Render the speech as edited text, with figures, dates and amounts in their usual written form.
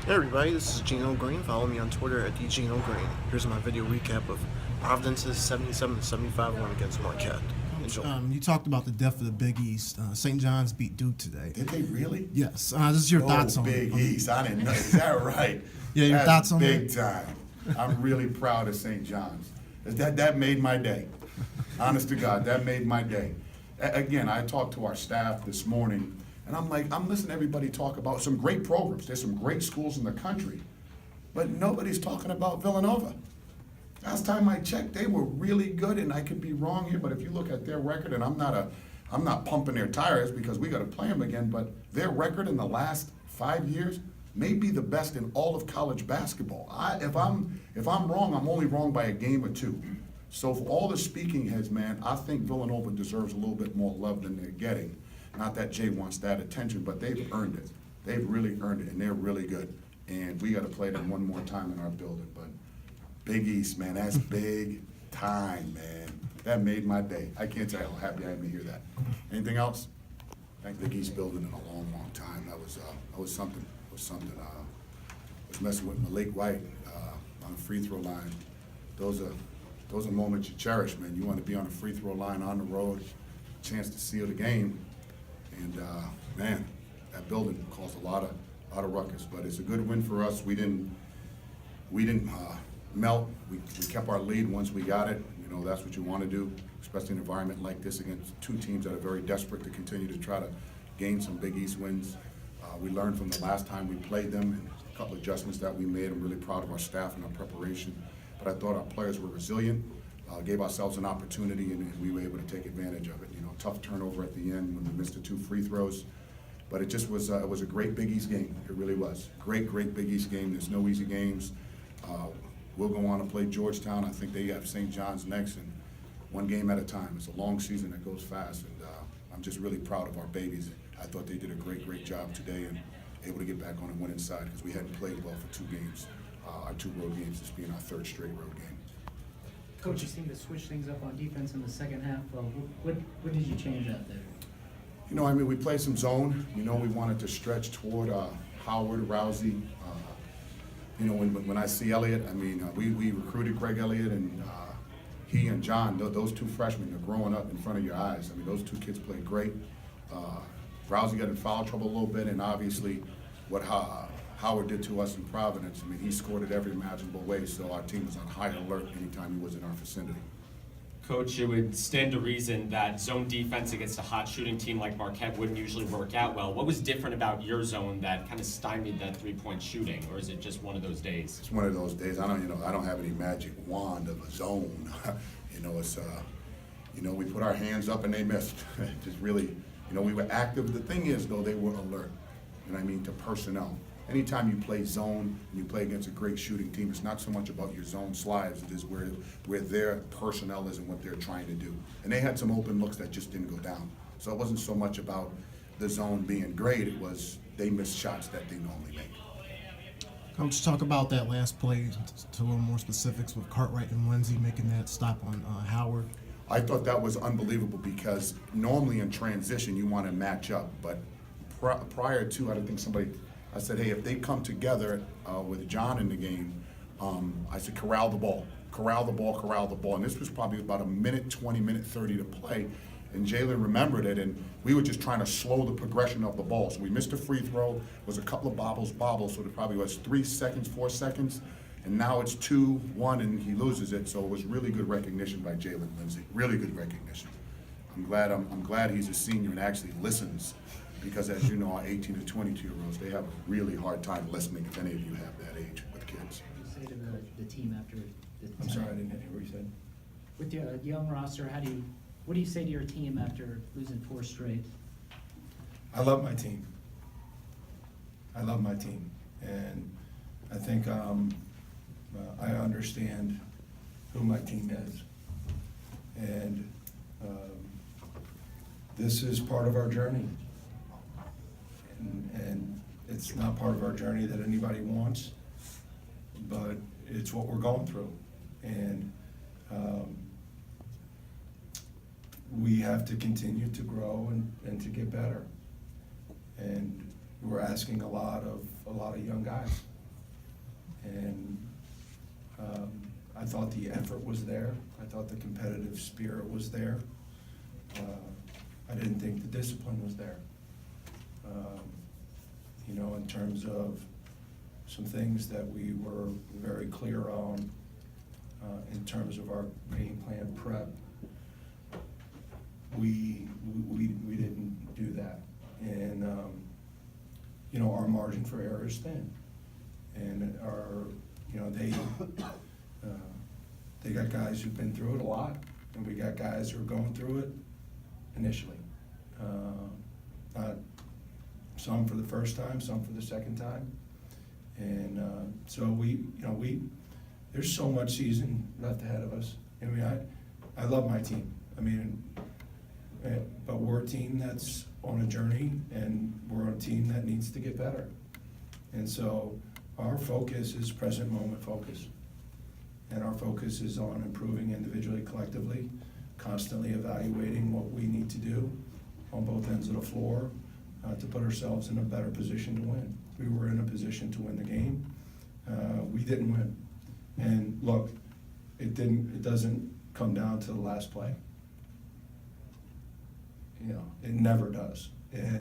Hey everybody, this is Gino Green. Follow me on Twitter at DGinoGreen. Here's my video recap of Providence's 77-75 win against Marquette. Enjoy. You talked about the depth of the Big East. St. John's beat Duke today. Did they really? Yes. This is your thoughts on Big it. East. I didn't know. Is that right? Yeah, your That's thoughts on big that? time. I'm really proud of St. John's. That made my day. Honest to God, that made my day. Again, I talked to our staff this morning, and I'm listening to everybody talk about some great programs. There's some great schools in the country, but nobody's talking about Villanova. Last time I checked, they were really good, and I could be wrong here, but if you look at their record, and I'm not pumping their tires because we got to play them again, but their record in the last 5 years may be the best in all of college basketball. If I'm wrong, I'm only wrong by a game or two. So for all the speaking heads, man, I think Villanova deserves a little bit more love than they're getting. Not that Jay wants that attention, but they've earned it. They've really earned it, and they're really good. And we got to play them one more time in our building. But Big East, man, that's big time, man. That made my day. I can't tell you how happy I am to hear that. Anything else? I think Big East building in a long, long time. That was something. I was messing with Malik White on the free throw line. Those are moments you cherish, man. You want to be on a free throw line on the road, chance to seal the game. And man, that building caused a lot of ruckus, but it's a good win for us. We didn't melt. We kept our lead once we got it. You know, that's what you want to do, especially in an environment like this against two teams that are very desperate to continue to try to gain some Big East wins. We learned from the last time we played them and a couple adjustments that we made. I'm really proud of our staff and our preparation. But I thought our players were resilient, gave ourselves an opportunity, and we were able to take advantage of it. You know, tough turnover at the end when we missed the 2 free throws. But it just was it was a great Big East game. It really was. Great Big East game. There's no easy games. We'll go on to play Georgetown. I think they have St. John's next, and one game at a time. It's a long season that goes fast, and I'm just really proud of our babies. I thought they did a great job today and able to get back on and win inside because we hadn't played well for 2 games. Our 2 road games, this being our 3rd straight road game. Coach, you seem to switch things up on defense in the second half. What did you change out there? You know, I mean, we played some zone. You know, we wanted to stretch toward Howard, Rousey. You know, when I see Elliott, I mean, we recruited Greg Elliott, and he and John, those 2 freshmen are growing up in front of your eyes. I mean, those 2 kids played great. Rousey got in foul trouble a little bit, and obviously what Howard did to us in Providence, I mean, he scored it every imaginable way, so our team was on high alert anytime he was in our vicinity. Coach, it would stand to reason that zone defense against a hot shooting team like Marquette wouldn't usually work out well. What was different about your zone that kind of stymied that 3-point shooting, or is it just one of those days? It's one of those days. I don't have any magic wand of a zone. You know, it's we put our hands up and they missed. Just really, we were active. The thing is, though, they were alert. And I mean, to personnel. Anytime you play zone and you play against a great shooting team, it's not so much about your zone slides, it is where their personnel is and what they're trying to do. And they had some open looks that just didn't go down. So it wasn't so much about the zone being great, it was they missed shots that they normally make. Coach, talk about that last play to a little more specifics with Cartwright and Lindsey making that stop on Howard. I thought that was unbelievable because normally in transition you want to match up, but prior to, I don't think I said, hey, if they come together with John in the game, I said, corral the ball. And this was probably about a minute 20, minute 30 to play. And Jalen remembered it, and we were just trying to slow the progression of the ball. So we missed a free throw, was a couple of bobbles, so it probably was 3 seconds, 4 seconds. And now it's 2-1, and he loses it. So it was really good recognition by Jalen Lindsey. Really good recognition. I'm glad he's a senior and actually listens. Because as you know, our 18 to 22-year-olds, they have a really hard time listening if any of you have that age with kids. What do you say to the team after the I'm sorry, I didn't hear what you said. With your young roster, what do you say to your team after losing 4 straight? I love my team. And I think I understand who my team is. And this is part of our journey. And it's not part of our journey that anybody wants, but it's what we're going through. And we have to continue to grow and to get better. And we're asking a lot of young guys. And I thought the effort was there. I thought the competitive spirit was there. I didn't think the discipline was there. You know, in terms of some things that we were very clear on, in terms of our game plan prep, we didn't do that. And, you know, our margin for error is thin. And our, you know, they got guys who've been through it a lot, and we got guys who are going through it initially. Not some for the first time, some for the second time. And so there's so much season left ahead of us. I mean, I love my team. I mean, but we're a team that's on a journey, and we're a team that needs to get better. And so our focus is present moment focus. And our focus is on improving individually, collectively, constantly evaluating what we need to do on both ends of the floor to put ourselves in a better position to win. We were in a position to win the game. We didn't win. And look, it doesn't come down to the last play. You know, it never does.